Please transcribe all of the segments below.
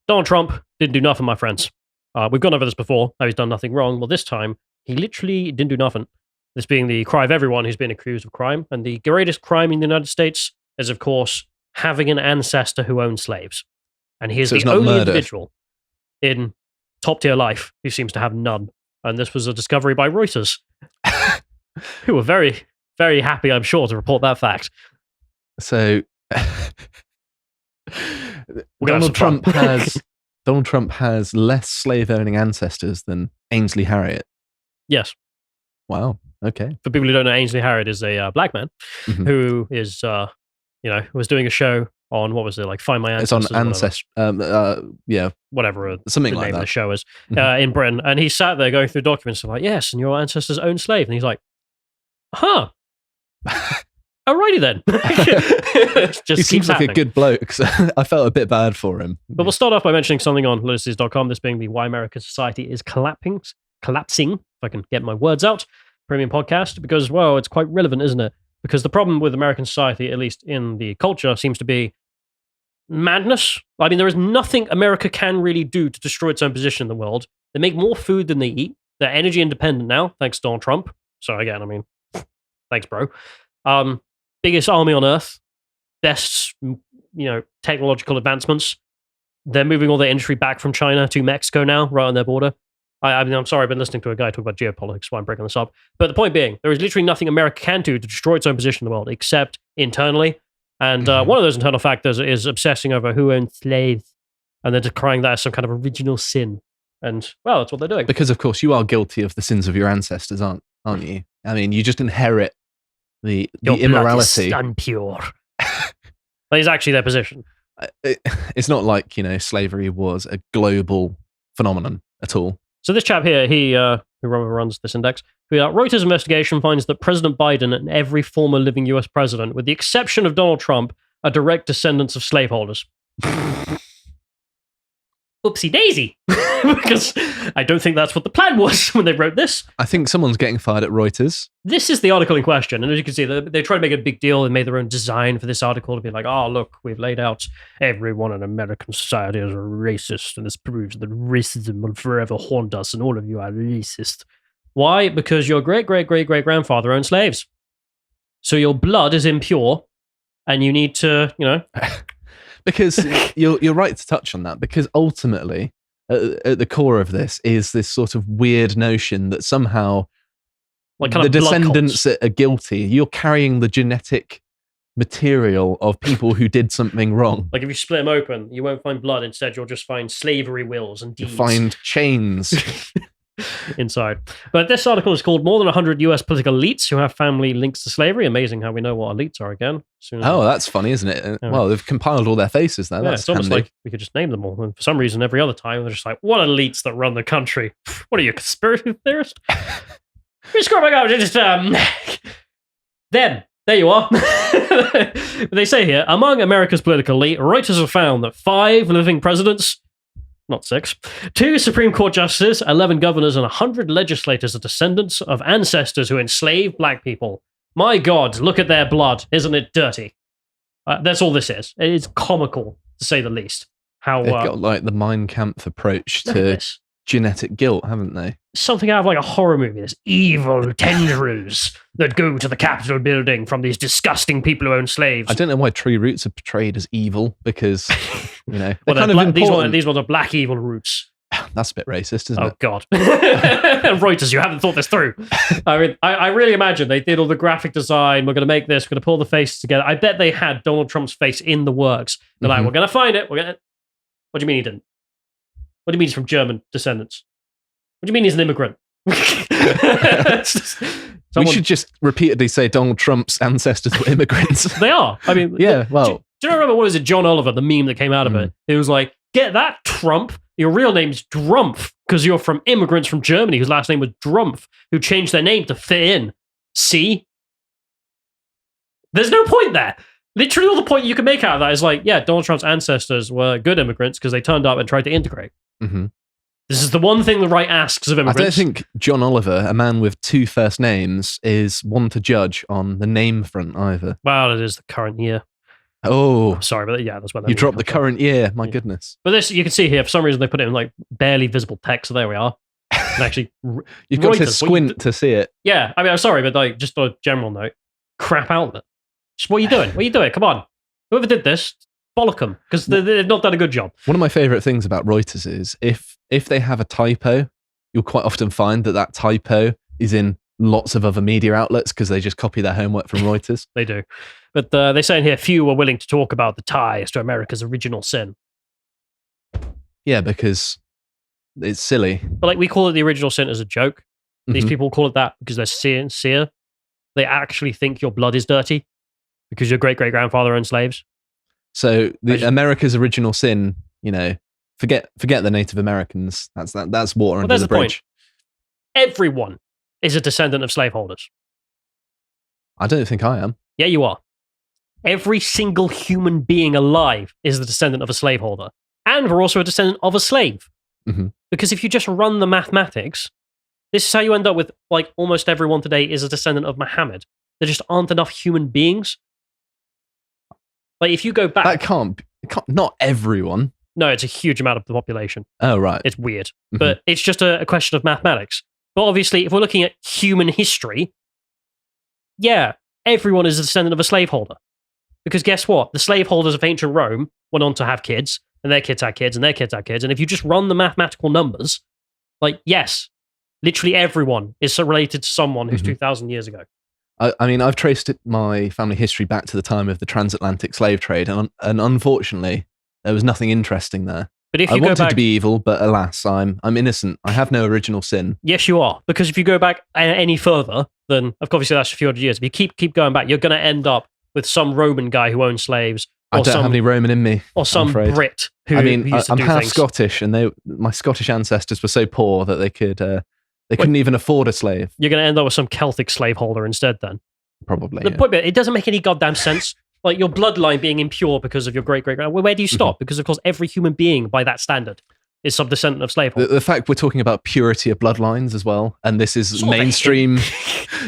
Donald Trump didn't do nothing, my friends. We've gone over this before, how he's done nothing wrong. Well, this time, he literally didn't do nothing. This being the cry of everyone who's been accused of crime. And the greatest crime in the United States is, of course, having an ancestor who owned slaves. And he is the only individual in top-tier life who seems to have none. And this was a discovery by Reuters, who were very, very happy, I'm sure, to report that fact. So, Donald Trump has less slave-owning ancestors than Ainsley Harriott. Yes. Wow. Okay. For people who don't know, Ainsley Harriott is a black man who is, was doing a show on, what was it, like Find My Ancestors? It's on Ancestry. Yeah. Whatever something the like name that. of the show is in Britain. And he sat there going through documents and like, yes, and your ancestors owned slave. And he's like, huh. Alrighty then. He seems like a good bloke, so I felt a bit bad for him. But we'll start off by mentioning something on lotuses.com, this being the Why American Society is Collapsing, if I can get my words out, premium podcast, because, well, it's quite relevant, isn't it? Because the problem with American society, at least in the culture, seems to be madness. I mean, there is nothing America can really do to destroy its own position in the world. They make more food than they eat. They're energy independent now, thanks to Donald Trump. So again, I mean, thanks, bro. Biggest army on earth, best, technological advancements. They're moving all their industry back from China to Mexico now, right on their border. I mean, I'm sorry, I've been listening to a guy talk about geopolitics, why I'm breaking this up. But the point being, there is literally nothing America can do to destroy its own position in the world, except internally. And one of those internal factors is obsessing over who owns slaves, and then decrying that as some kind of original sin. And, well, that's what they're doing. Because, of course, you are guilty of the sins of your ancestors, aren't you? I mean, you just inherit the immorality. Blood is impure. That is actually their position. It's not like, slavery was a global phenomenon at all. So this chap here, who runs this index, Reuters investigation finds that President Biden and every former living US president, with the exception of Donald Trump, are direct descendants of slaveholders. Oopsie daisy. Because I don't think that's what the plan was when they wrote this. I think someone's getting fired at Reuters. This is the article in question. And as you can see, they try to make a big deal and made their own design for this article to be like, oh, look, we've laid out everyone in American society as a racist. And this proves that racism will forever haunt us and all of you are racist. Why? Because your great-great-great-great-grandfather owned slaves. So your blood is impure and you need to, Because you're right to touch on that, because ultimately, at the core of this is this sort of weird notion that somehow the descendants are guilty. You're carrying the genetic material of people who did something wrong. Like if you split them open, you won't find blood. Instead, you'll just find slavery wills and deeds. You'll find chains. Inside. But this article is called More Than 100 US Political Elites Who Have Family Links to Slavery. Amazing how we know what elites are again. That's funny, isn't it? Well, they've compiled all their faces now. Yeah, that's it's almost handy. like we could just name them all. And for some reason, every other time, they're just like, what elites that run the country? What are you, a conspiracy theorist? Oh my God, just, them. There you are. They say here, among America's political elite, Reuters have found that 5 living presidents, not 6, 2 Supreme Court justices, 11 governors, and 100 legislators are descendants of ancestors who enslaved black people. My God, look at their blood. Isn't it dirty? That's all this is. It is comical, to say the least. How they've got like the Mein Kampf approach to genetic guilt, haven't they? Something out of like a horror movie. There's evil tendrils that go to the Capitol building from these disgusting people who own slaves. I don't know why Tree Roots are portrayed as evil, because, well, these ones are black evil roots. That's a bit racist, isn't it? Oh, God. Reuters, you haven't thought this through. I mean, I really imagine they did all the graphic design. We're going to make this. We're going to pull the faces together. I bet they had Donald Trump's face in the works. They're like, we're going to find it. What do you mean he didn't? What do you mean he's from German descendants? What do you mean he's an immigrant? We should just repeatedly say Donald Trump's ancestors were immigrants. They are. I mean, yeah, well. Do you remember, what is it, John Oliver, the meme that came out of it? It was like, get that, Trump. Your real name's Drumpf, because you're from immigrants from Germany whose last name was Drumpf, who changed their name to fit in. See? There's no point there. Literally all the point you can make out of that is like, yeah, Donald Trump's ancestors were good immigrants because they turned up and tried to integrate. Mm-hmm. This is the one thing the right asks of immigrants. I don't think John Oliver, a man with 2 first names, is one to judge on the name front either. Well, it is the current year. Oh, I'm sorry, but yeah, that's where you dropped the current year. My goodness. But this, you can see here, for some reason, they put it in like barely visible text. So there we are. And actually, you've got to squint to see it. Yeah, I mean, I'm sorry, but like, just on a general note, crap outlet. Just what are you doing? What are you doing? Come on. Whoever did this, bollock them, because they've not done a good job. One of my favourite things about Reuters is if they have a typo, you'll quite often find that typo is in lots of other media outlets because they just copy their homework from Reuters. They do. But they say in here, few were willing to talk about the ties to America's original sin. Yeah, because it's silly. But like we call it the original sin as a joke. These people call it that because they're sincere. They actually think your blood is dirty because your great-great-grandfather owned slaves. So America's original sin, forget the Native Americans. That's water under the bridge. Point. Everyone is a descendant of slaveholders. I don't think I am. Yeah, you are. Every single human being alive is the descendant of a slaveholder. And we're also a descendant of a slave. Mm-hmm. Because if you just run the mathematics, this is how you end up with, like, almost everyone today is a descendant of Muhammad. There just aren't enough human beings. Like, if you go back... That can't not everyone. No, it's a huge amount of the population. Oh, right. It's weird. Mm-hmm. But it's just a question of mathematics. But obviously, if we're looking at human history, yeah, everyone is a descendant of a slaveholder. Because guess what? The slaveholders of ancient Rome went on to have kids, and their kids had kids, and their kids had kids. And if you just run the mathematical numbers, like, yes, literally everyone is related to someone who's 2,000 years ago. I mean, I've traced my family history back to the time of the transatlantic slave trade, and unfortunately, there was nothing interesting there. But if you I wanted to be evil, but alas, I'm innocent. I have no original sin. Yes, you are. Because if you go back any further, then obviously that's a few hundred years. If you keep going back, you're going to end up with some Roman guy who owned slaves. I don't have any Roman in me. Or some Brit who used to I'm do half things. Scottish, and my Scottish ancestors were so poor that they couldn't even afford a slave. You're going to end up with some Celtic slaveholder instead then. Probably. The point, it doesn't make any goddamn sense. Like your bloodline being impure because of your great-great-grand. Where do you stop? Because, of course, every human being by that standard is some descendant of slaveholders. The fact we're talking about purity of bloodlines as well, and this is mainstream.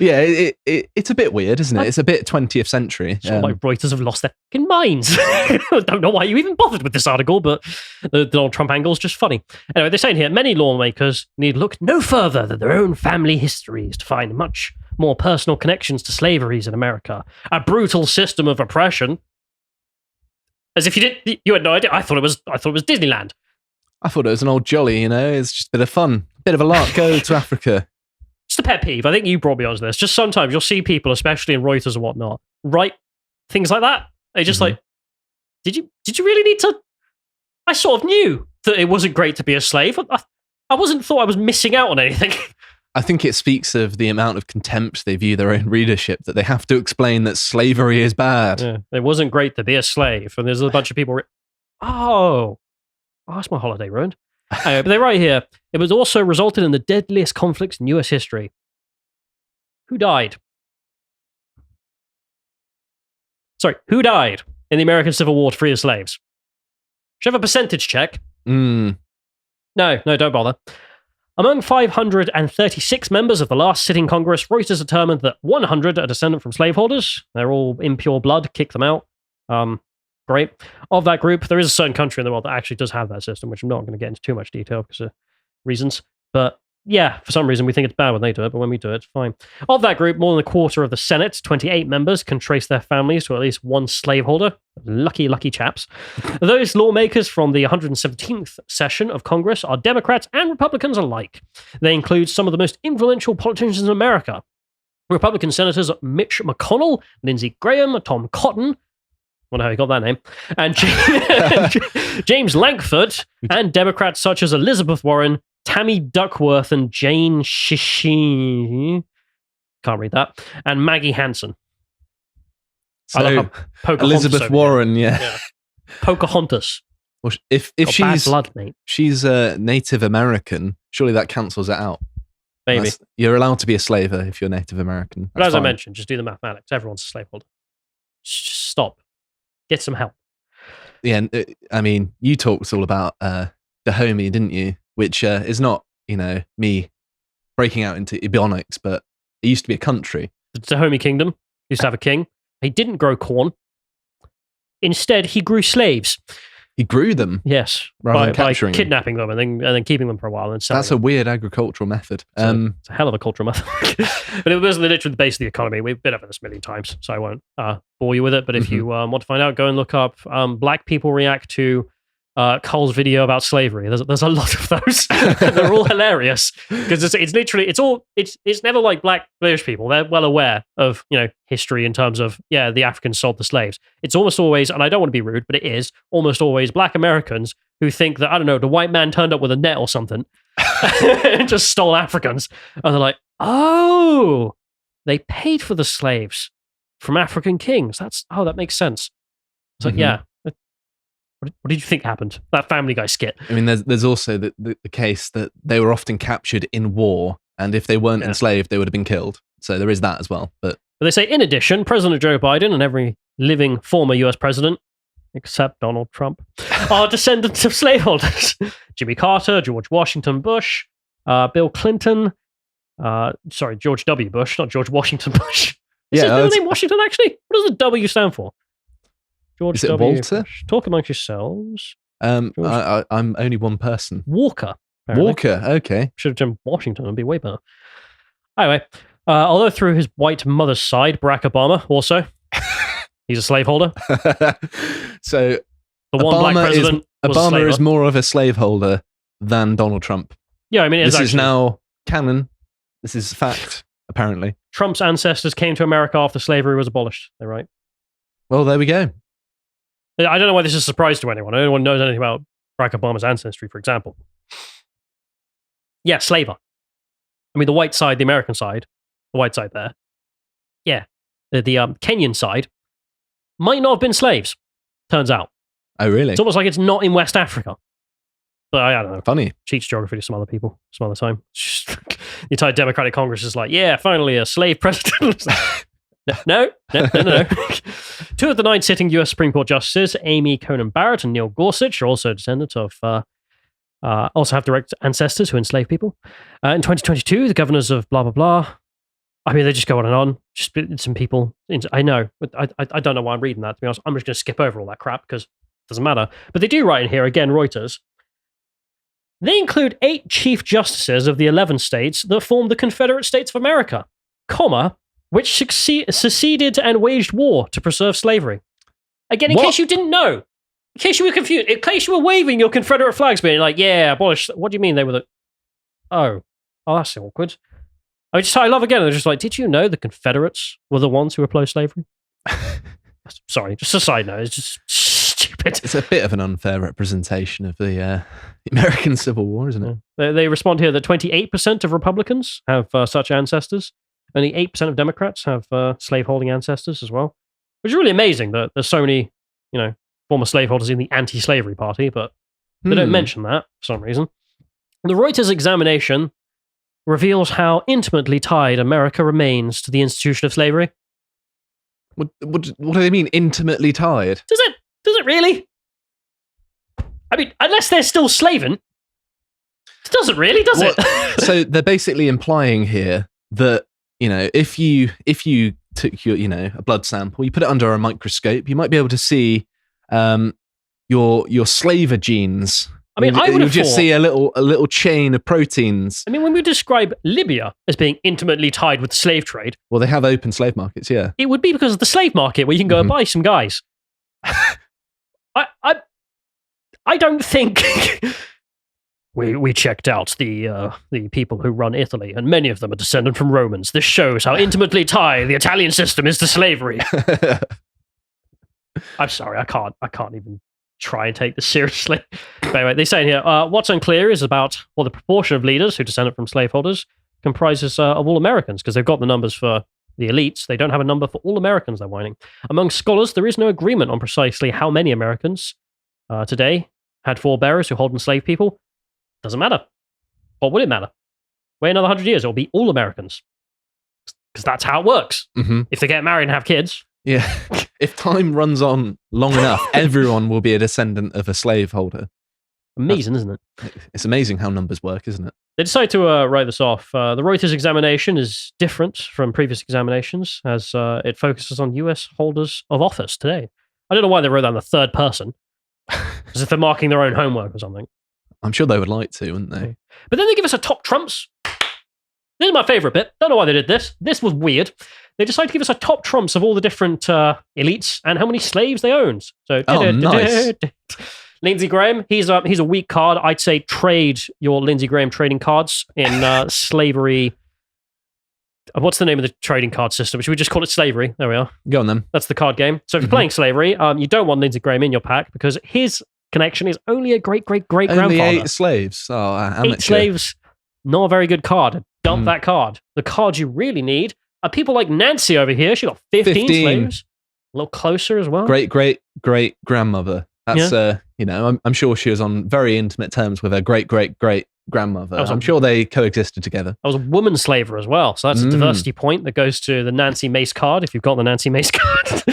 Yeah, it's a bit weird, isn't it? It's a bit 20th century. It's like Reuters have lost their fucking minds. I don't know why you even bothered with this article, but the Donald Trump angle is just funny. Anyway, they're saying here, many lawmakers need look no further than their own family histories to find much more personal connections to slaveries in America. A brutal system of oppression. As if you had no idea. I thought it was Disneyland. I thought it was an old jolly, it's just a bit of fun, bit of a lark, go to Africa. Just a pet peeve. I think you brought me onto this. Just sometimes you'll see people, especially in Reuters and whatnot, write things like that. They just like, did you really need to? I sort of knew that it wasn't great to be a slave. I thought I was missing out on anything. I think it speaks of the amount of contempt they view their own readership, that they have to explain that slavery is bad. Yeah, it wasn't great to be a slave. And there's a bunch of people, that's my holiday ruined. But they write here, it was also resulted in the deadliest conflicts in US history. Who died? Who died in the American Civil War to free the slaves? Should I have a percentage check? No, don't bother. Among 536 members of the last sitting Congress, Reuters determined that 100 are descendant from slaveholders. They're all impure blood, kick them out. Great. Of that group, there is a certain country in the world that actually does have that system, which I'm not going to get into too much detail because of reasons. But yeah, for some reason we think it's bad when they do it, but when we do it, it's fine. Of that group, more than a quarter of the Senate, 28 members, can trace their families to at least one slaveholder. Lucky, lucky chaps. Those lawmakers from the 117th session of Congress are Democrats and Republicans alike. They include some of the most influential politicians in America. Republican Senators Mitch McConnell, Lindsey Graham, Tom Cotton, I wonder how he got that name, and James Lankford, and Democrats such as Elizabeth Warren, Tammy Duckworth, and Jane Shishkin, can't read that, and Maggie Hansen. So, I love Elizabeth Warren, yeah. Pocahontas. Well, if she's blood, mate. She's Native American, surely that cancels it out. Maybe. You're allowed to be a slaver if you're Native American. But as I mentioned, just do the mathematics. Everyone's a slaveholder. Just stop. Get some help. Yeah, I mean, you talked all about Dahomey, didn't you? Which is not, me breaking out into Ebonics, but it used to be a country. The Dahomey Kingdom used to have a king. He didn't grow corn. Instead, he grew slaves. He grew them? Yes. Rather than by capturing them. kidnapping them and then keeping them for a while. And That's a weird agricultural method. It's a hell of a cultural method. But it was literally the base of the economy. We've been over this a million times, so I won't bore you with it. But if you want to find out, go and look up black people react to Cole's video about slavery. There's a lot of those. They're all hilarious because it's literally it's never like black British people. They're well aware of history in terms of the Africans sold the slaves. It's almost always, and I don't want to be rude, but it is almost always black Americans who think that, I don't know, the white man turned up with a net or something and just stole Africans, and they're like, oh, they paid for the slaves from African kings. That makes sense. It's like, yeah. What did you think happened? That Family Guy skit. I mean, there's also the case that they were often captured in war, and if they weren't enslaved, they would have been killed. So there is that as well. But they say, in addition, President Joe Biden and every living former US president, except Donald Trump, are descendants of slaveholders. Jimmy Carter, George Washington Bush, Bill Clinton, George W. Bush, not George Washington Bush. Is his middle name Washington, actually? What does the W stand for? George Is it W. Walter? Bush. Talk amongst yourselves. I'm only one person. Walker. Apparently. Walker, okay. Should have done Washington, it'd be way better. Anyway, although through his white mother's side, Barack Obama also, he's a slaveholder. So the one black president Obama is more of a slaveholder than Donald Trump. Yeah, I mean, this is now canon. This is fact, apparently. Trump's ancestors came to America after slavery was abolished. They're right. Well, there we go. I don't know why this is a surprise to anyone. No one knows anything about Barack Obama's ancestry, for example. Yeah, slaver. I mean, the white side, the American side, the white side there. Yeah. The Kenyan side might not have been slaves, turns out. Oh, really? It's almost like it's not in West Africa. But I don't know. Funny. Teach geography to some other people some other time. The entire Democratic Congress is like, yeah, finally a slave president. No. Two of the 9 sitting US Supreme Court justices, Amy Coney Barrett and Neil Gorsuch, are also descendants of, also have direct ancestors who enslaved people. In 2022, the governors of blah, blah, blah. I mean, they just go on and on. Just some people. I know. I don't know why I'm reading that, to be honest. I'm just going to skip over all that crap because it doesn't matter. But they do write in here, again, Reuters. They include 8 chief justices of the 11 states that formed the Confederate States of America, which seceded and waged war to preserve slavery. Again, in case you didn't know, in case you were confused, in case you were waving your Confederate flags, being like, yeah, abolish. What do you mean they were the... Oh, that's awkward. I love again, they're just like, did you know the Confederates were the ones who opposed slavery? Sorry, just a side note. It's just stupid. It's a bit of an unfair representation of the American Civil War, isn't it? They respond here that 28% of Republicans have such ancestors. Only 8% of Democrats have slaveholding ancestors as well, which is really amazing that there's so many, former slaveholders in the anti-slavery party, but they don't mention that for some reason. The Reuters examination reveals how intimately tied America remains to the institution of slavery. What do they mean, intimately tied? Does it really? I mean, unless they're still slaving, it doesn't really, does it? So they're basically implying here that, if you took your, a blood sample, you put it under a microscope, you might be able to see your slaver genes. I mean, I would have just see a little chain of proteins. I mean, when we describe Libya as being intimately tied with the slave trade, well, they have open slave markets, yeah. It would be because of the slave market where you can go and buy some guys. I don't think we checked out the people who run Italy, and many of them are descended from Romans. This shows how intimately tied the Italian system is to slavery. I'm sorry, I can't even try and take this seriously. But anyway, they say in here, what's unclear is about the proportion of leaders who descended from slaveholders comprises of all Americans, because they've got the numbers for the elites. They don't have a number for all Americans, they're whining. Among scholars, there is no agreement on precisely how many Americans today had forebearers who hold enslaved people. Doesn't matter. What would it matter? Wait another 100 years, it'll be all Americans. Because that's how it works. Mm-hmm. If they get married and have kids. Yeah. If time runs on long enough, everyone will be a descendant of a slaveholder. Amazing, isn't it? It's amazing how numbers work, isn't it? They decide to write this off. The Reuters examination is different from previous examinations, as it focuses on US holders of office today. I don't know why they wrote that in the third person. As if they're marking their own homework or something. I'm sure they would like to, wouldn't they? But then they give us a top trumps. This is my favourite bit. Don't know why they did this. This was weird. They decided to give us a top trumps of all the different elites and how many slaves they owned. So, nice. Lindsey Graham, he's a weak card. I'd say trade your Lindsey Graham trading cards in slavery. What's the name of the trading card system? Should we just call it slavery? There we are. Go on then. That's the card game. So if you're playing slavery, you don't want Lindsey Graham in your pack because his connection is only a great-great-great-grandfather. Only 8 slaves. Oh, amateur. 8 slaves, not a very good card. Dump that card. The cards you really need are people like Nancy over here. She got 15 slaves. A little closer as well. Great-great-great-grandmother. That's, I'm sure she was on very intimate terms with her great-great-great-grandmother. I'm sure they coexisted together. I was a woman slaver as well. So that's a diversity point that goes to the Nancy Mace card, if you've got the Nancy Mace card.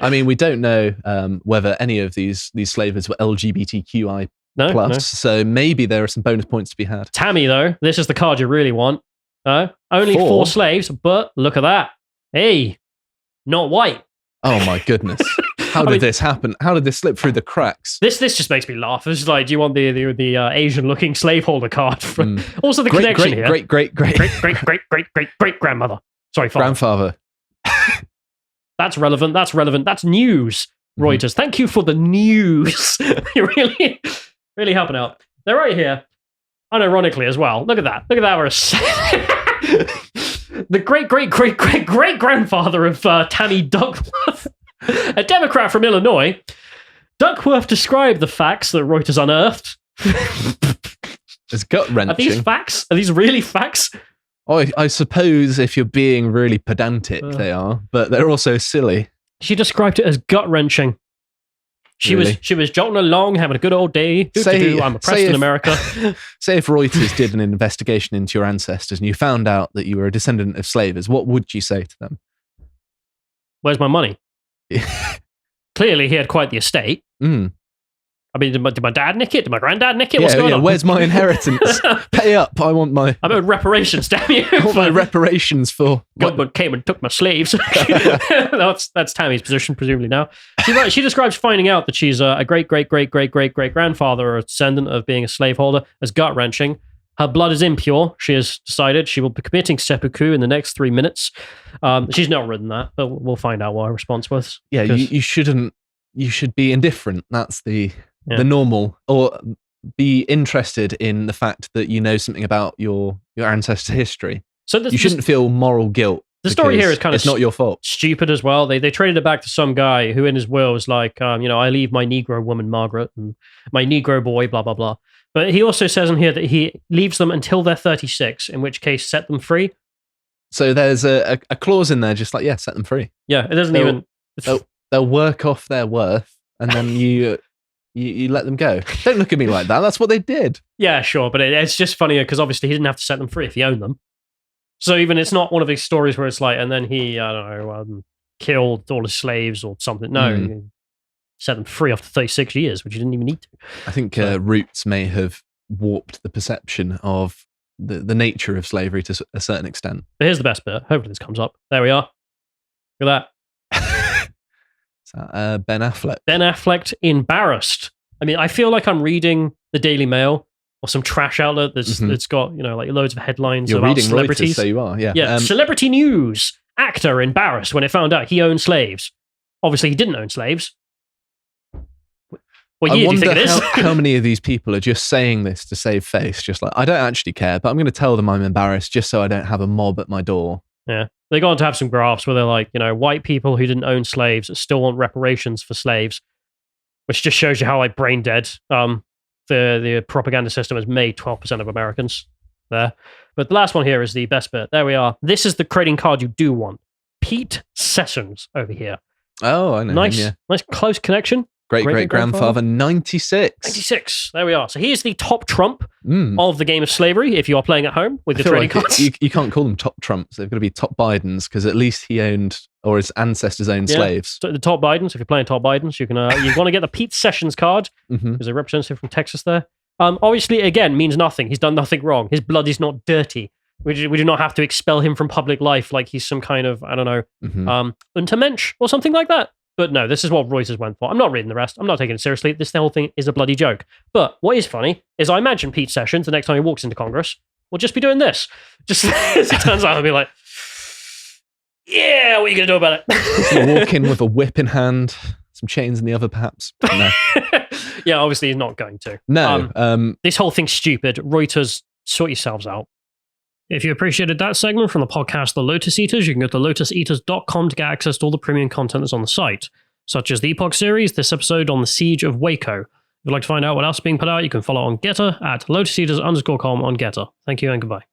I mean, we don't know whether any of these slavers were LGBTQI+. No. So maybe there are some bonus points to be had. Tammy, though, this is the card you really want. Only 4 slaves, but look at that. Hey, not white. Oh my goodness. How did this happen? How did this slip through the cracks? This just makes me laugh. It's like, do you want the Asian-looking slaveholder card? Also, the connection here. Great grandmother. Sorry, father. Grandfather. That's relevant. That's news. Reuters. Thank you for the news. You're really helping out. They're right here. Unironically as well. Look at that. We're the great-great-great-great-great-grandfather of Tammy Duckworth, a Democrat from Illinois. Duckworth described the facts that Reuters unearthed. It's gut-wrenching. Are these facts? Are these really facts? I suppose if you're being really pedantic, they are, but they're also silly. She described it as gut-wrenching. She was jolting along, having a good old day. I'm oppressed in America. Say if Reuters did an investigation into your ancestors and you found out that you were a descendant of slavers, what would you say to them? Where's my money? Clearly, he had quite the estate. I mean, did my dad nick it? Did my granddad nick it? What's going on? Where's my inheritance? Pay up. I want my... I owed reparations, damn you. I want my reparations for... Government came and took my slaves. That's Tammy's position, presumably now. She describes finding out that she's a great-great-great-great-great-great-grandfather or a descendant of being a slaveholder as gut-wrenching. Her blood is impure. She has decided she will be committing seppuku in the next 3 minutes. She's not written that, but we'll find out what her response was. Yeah, you shouldn't... You should be indifferent. That's the normal, or be interested in the fact that you know something about your ancestor history. So you shouldn't feel moral guilt. The story here is kind of it's not your fault. Stupid as well. They traded it back to some guy who in his will was like, I leave my Negro woman Margaret and my Negro boy, blah blah blah. But he also says in here that he leaves them until they're 36, in which case set them free. So there's a clause in there, just like set them free. Yeah, it doesn't They'll work off their worth, and then you let them go. Don't look at me like that. That's what they did. Yeah, sure, but it's just funnier because obviously he didn't have to set them free if he owned them. So even it's not one of these stories where it's like, and then he, killed all his slaves or something. No, he set them free after 36 years, which he didn't even need to. I think Roots may have warped the perception of the nature of slavery to a certain extent. But here's the best bit. Hopefully this comes up. There we are. Look at that. Ben Affleck. Ben Affleck embarrassed. I mean, I feel like I'm reading the Daily Mail or some trash outlet that's got, like loads of headlines You're about reading celebrities. Reuters, so you are, yeah. Yeah, celebrity news. Actor embarrassed when it found out he owned slaves. Obviously, he didn't own slaves. What year do you think it is? How many of these people are just saying this to save face? Just like, I don't actually care, but I'm going to tell them I'm embarrassed just so I don't have a mob at my door. Yeah. They go on to have some graphs where they're like, white people who didn't own slaves still want reparations for slaves, which just shows you how brain dead the propaganda system has made 12% of Americans there. But the last one here is the best bit. There we are. This is the trading card you do want. Pete Sessions over here. Oh, I know. Nice, him, yeah. Nice close connection. Great-great-grandfather, 96. 96. There we are. So here's the top trump of the game of slavery if you are playing at home with the trading cards. You can't call them top trumps. They've got to be top Bidens because at least he owned, or his ancestors owned slaves. So the top Bidens, if you're playing top Bidens, you can you want to get the Pete Sessions card. There's a representative from Texas there. Obviously, again, means nothing. He's done nothing wrong. His blood is not dirty. We do not have to expel him from public life like he's some kind of, I don't know, Untermensch or something like that. But no, this is what Reuters went for. I'm not reading the rest. I'm not taking it seriously. This whole thing is a bloody joke. But what is funny is I imagine Pete Sessions, the next time he walks into Congress, will just be doing this. Just as he turns out, he'll be like, yeah, what are you going to do about it? He'll walk in with a whip in hand, some chains in the other, perhaps. No. Yeah, obviously he's not going to. No. This whole thing's stupid. Reuters, sort yourselves out. If you appreciated that segment from the podcast The Lotus Eaters, you can go to lotuseaters.com to get access to all the premium content that's on the site, such as the Epoch series, this episode on the Siege of Waco. If you'd like to find out what else is being put out, you can follow on Getter at lotuseaters_com on Getter. Thank you and goodbye.